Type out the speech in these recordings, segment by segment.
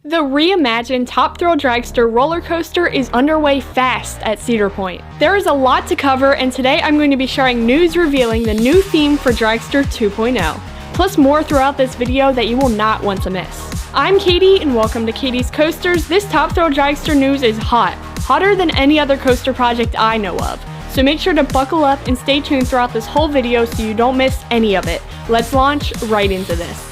The Reimagined Top Thrill Dragster roller coaster is underway fast at Cedar Point. There is a lot to cover, and today I'm going to be sharing news revealing the new theme for Dragster 2.0, plus more throughout this video that you will not want to miss. I'm Katie, and welcome to Katie's Coasters. This Top Thrill Dragster news is hot, hotter than any other coaster project I know of. So make sure to buckle up and stay tuned throughout this whole video so you don't miss any of it. Let's launch right into this.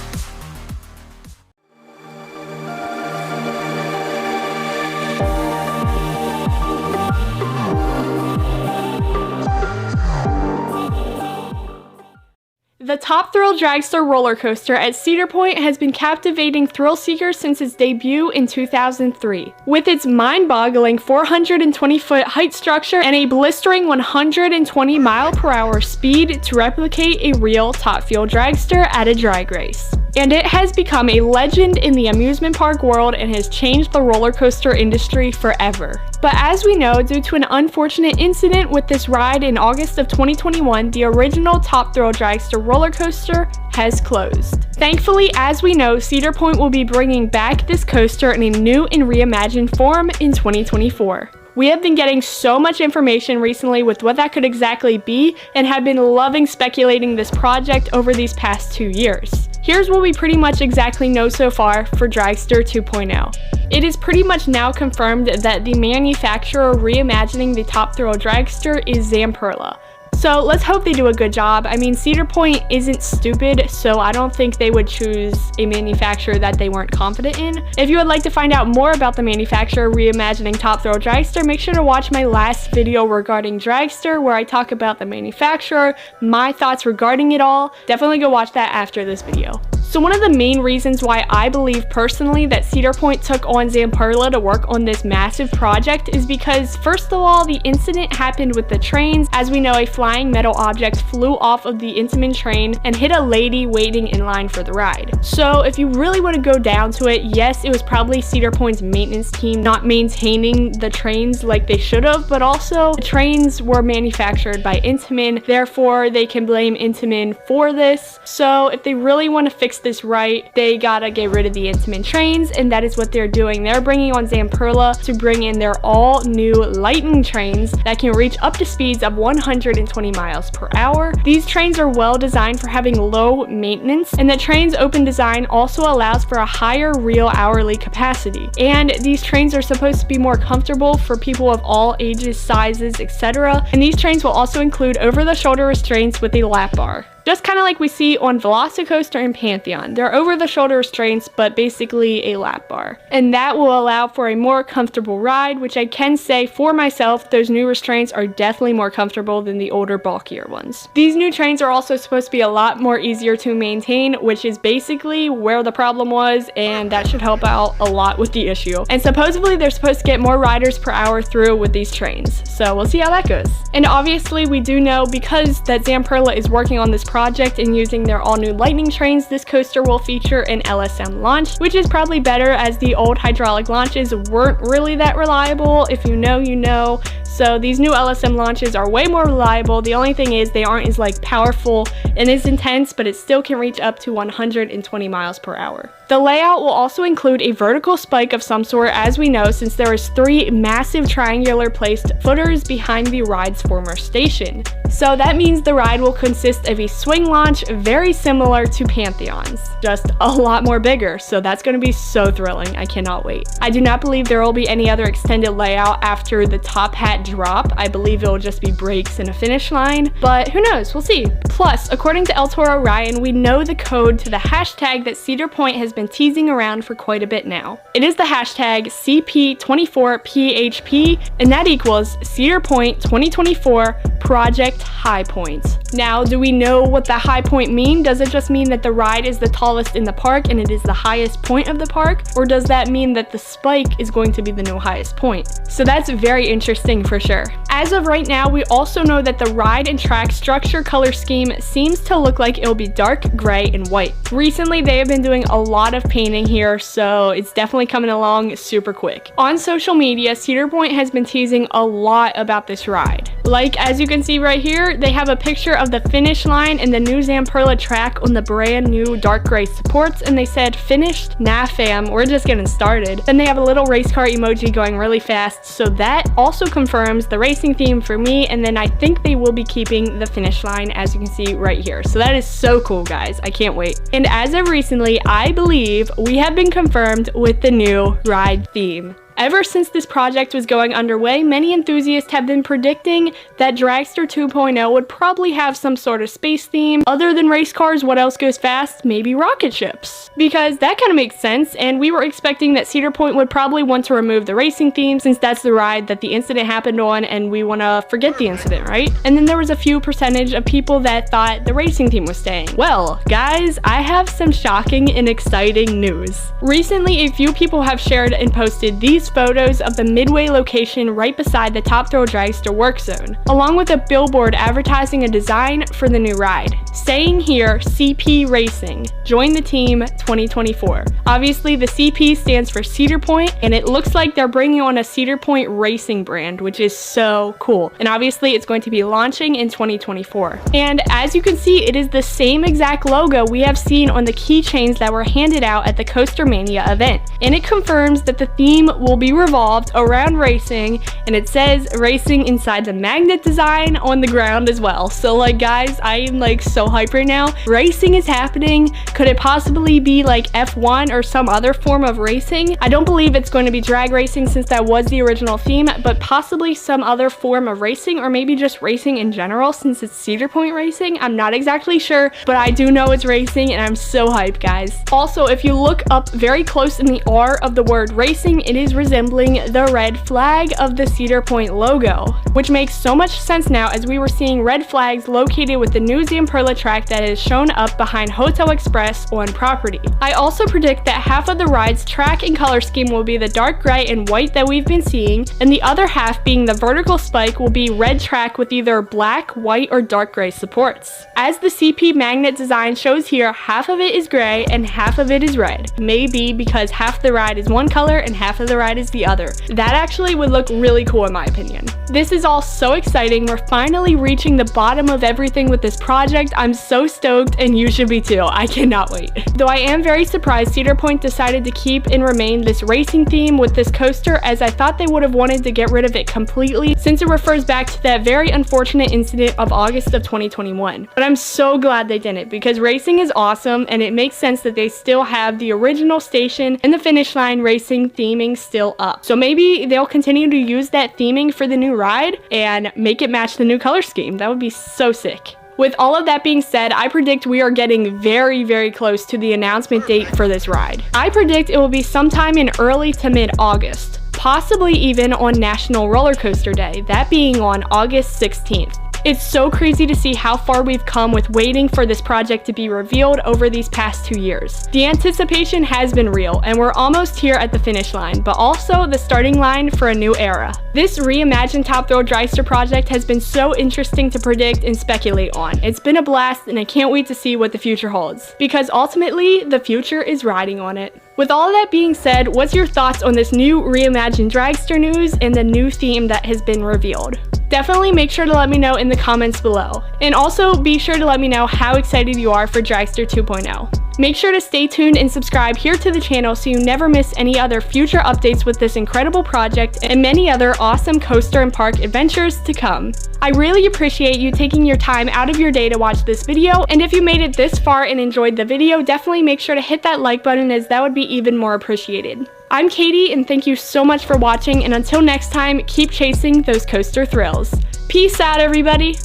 The Top Thrill Dragster roller coaster at Cedar Point has been captivating thrill seekers since its debut in 2003. With its mind-boggling 420-foot height structure and a blistering 120-mile-per-hour speed to replicate a real Top Thrill Dragster at a drag race. And it has become a legend in the amusement park world and has changed the roller coaster industry forever. But as we know, due to an unfortunate incident with this ride in August of 2021, the original Top Thrill Dragster roller coaster has closed. Thankfully, as we know, Cedar Point will be bringing back this coaster in a new and reimagined form in 2024. We have been getting so much information recently with what that could exactly be and have been loving speculating this project over these past 2 years. Here's what we pretty much exactly know so far for Dragster 2.0. It is pretty much now confirmed that the manufacturer reimagining the Top Thrill Dragster is Zamperla. So let's hope they do a good job. I mean, Cedar Point isn't stupid, so I don't think they would choose a manufacturer that they weren't confident in. If you would like to find out more about the manufacturer reimagining Top Thrill Dragster, make sure to watch my last video regarding Dragster, where I talk about the manufacturer, my thoughts regarding it all. Definitely go watch that after this video. So one of the main reasons why I believe personally that Cedar Point took on Zamperla to work on this massive project is because, first of all, the incident happened with the trains. As we know, a flying metal object flew off of the Intamin train and hit a lady waiting in line for the ride. So if you really want to go down to it, yes, it was probably Cedar Point's maintenance team not maintaining the trains like they should have, but also the trains were manufactured by Intamin, therefore they can blame Intamin for this. So if they really want to fix this right, they gotta get rid of the Intamin trains, and that is what they're doing. They're bringing on Zamperla to bring in their all new lightning trains that can reach up to speeds of 120 miles per hour. These trains are well designed for having low maintenance, and the train's open design also allows for a higher real hourly capacity. And these trains are supposed to be more comfortable for people of all ages, sizes, etc. And these trains will also include over-the-shoulder restraints with a lap bar. Just kind of like we see on Velocicoaster and Pantheon. They're over-the-shoulder restraints, but basically a lap bar. And that will allow for a more comfortable ride, which I can say for myself, those new restraints are definitely more comfortable than the older, bulkier ones. These new trains are also supposed to be a lot more easier to maintain, which is basically where the problem was, and that should help out a lot with the issue. And supposedly they're supposed to get more riders per hour through with these trains. So we'll see how that goes. And obviously we do know, because that Zamperla is working on this project and using their all new lightning trains, this coaster will feature an LSM launch, which is probably better as the old hydraulic launches weren't really that reliable. If you know, you know. So these new LSM launches are way more reliable. The only thing is they aren't as powerful and as intense, but it still can reach up to 120 miles per hour. The layout will also include a vertical spike of some sort, as we know, since there is 3 massive triangular placed footers behind the ride's former station. So that means the ride will consist of a swing launch very similar to Pantheon's, just a lot more bigger. So that's going to be so thrilling. I cannot wait. I do not believe there will be any other extended layout after the top hat drop. I believe it will just be brakes and a finish line, but who knows? We'll see. Plus, according to El Toro Ryan, we know the code to the hashtag that Cedar Point has been teasing around for quite a bit now. It is the hashtag CP24PHP, and that equals Cedar Point 2024 Project High Point. Now, do we know what the high point mean? Does it just mean that the ride is the tallest in the park and it is the highest point of the park? Or does that mean that the spike is going to be the new highest point? So that's very interesting for sure. As of right now, we also know that the ride and track structure color scheme seems to look like it'll be dark gray and white. Recently, they have been doing a lot of painting here, so it's definitely coming along super quick. On social media, Cedar Point has been teasing a lot about this ride. Like, as you can see right here, they have a picture of the finish line and the new Zamperla track on the brand new dark gray supports, and they said, "Finished? Nah fam, we're just getting started." Then they have a little race car emoji going really fast, so that also confirms the racing theme for me, and then I think they will be keeping the finish line, as you can see right here. So that is so cool, guys. I can't wait. And as of recently, I believe we have been confirmed with the new ride theme. Ever since this project was going underway, many enthusiasts have been predicting that Dragster 2.0 would probably have some sort of space theme. Other than race cars, what else goes fast? Maybe rocket ships. Because that kind of makes sense, and we were expecting that Cedar Point would probably want to remove the racing theme since that's the ride that the incident happened on and we want to forget the incident, right? And then there was a few percentage of people that thought the racing theme was staying. Well, guys, I have some shocking and exciting news. Recently, a few people have shared and posted these photos of the Midway location right beside the Top Thrill Dragster work zone, along with a billboard advertising a design for the new ride. Saying here, CP Racing, join the team 2024. Obviously, the CP stands for Cedar Point, and it looks like they're bringing on a Cedar Point racing brand, which is so cool. And obviously, it's going to be launching in 2024. And as you can see, it is the same exact logo we have seen on the keychains that were handed out at the Coaster Mania event. And it confirms that the theme will be revolved around racing, and it says racing inside the magnet design on the ground as well. So like, guys, I am like so hyped right now. Racing is happening. Could it possibly be like F1 or some other form of racing? I don't believe it's going to be drag racing since that was the original theme, but possibly some other form of racing, or maybe just racing in general since it's Cedar Point racing. I'm not exactly sure, but I do know it's racing, and I'm so hyped, guys. Also, if you look up very close in the R of the word racing, it is resembling the red flag of the Cedar Point logo, which makes so much sense now as we were seeing red flags located with the new Zamperla track that is shown up behind Hotel Express on property. I also predict that half of the ride's track and color scheme will be the dark gray and white that we've been seeing, and the other half being the vertical spike will be red track with either black, white, or dark gray supports. As the CP magnet design shows here, half of it is gray and half of it is red. Maybe because half the ride is one color and half of the ride is the other. That actually would look really cool in my opinion. This is all so exciting. We're finally reaching the bottom of everything with this project. I'm so stoked, and you should be too. I cannot wait. Though I am very surprised Cedar Point decided to keep and remain this racing theme with this coaster, as I thought they would have wanted to get rid of it completely since it refers back to that very unfortunate incident of August of 2021. But I'm so glad they didn't, because racing is awesome, and it makes sense that they still have the original station and the finish line racing theming still up. So maybe they'll continue to use that theming for the new ride and make it match the new color scheme. That would be so sick. With all of that being said, I predict we are getting very, very close to the announcement date for this ride. I predict it will be sometime in early to mid-August, possibly even on National Roller Coaster Day, that being on August 16th. It's so crazy to see how far we've come with waiting for this project to be revealed over these past 2 years. The anticipation has been real, and we're almost here at the finish line, but also the starting line for a new era. This reimagined Top Thrill Dragster project has been so interesting to predict and speculate on. It's been a blast, and I can't wait to see what the future holds, because ultimately, the future is riding on it. With all that being said, what's your thoughts on this new reimagined Dragster news and the new theme that has been revealed? Definitely make sure to let me know in the comments below. And also be sure to let me know how excited you are for Dragster 2.0. Make sure to stay tuned and subscribe here to the channel so you never miss any other future updates with this incredible project and many other awesome coaster and park adventures to come. I really appreciate you taking your time out of your day to watch this video, and if you made it this far and enjoyed the video, definitely make sure to hit that like button, as that would be even more appreciated. I'm Katie, and thank you so much for watching, and until next time, keep chasing those coaster thrills. Peace out, everybody!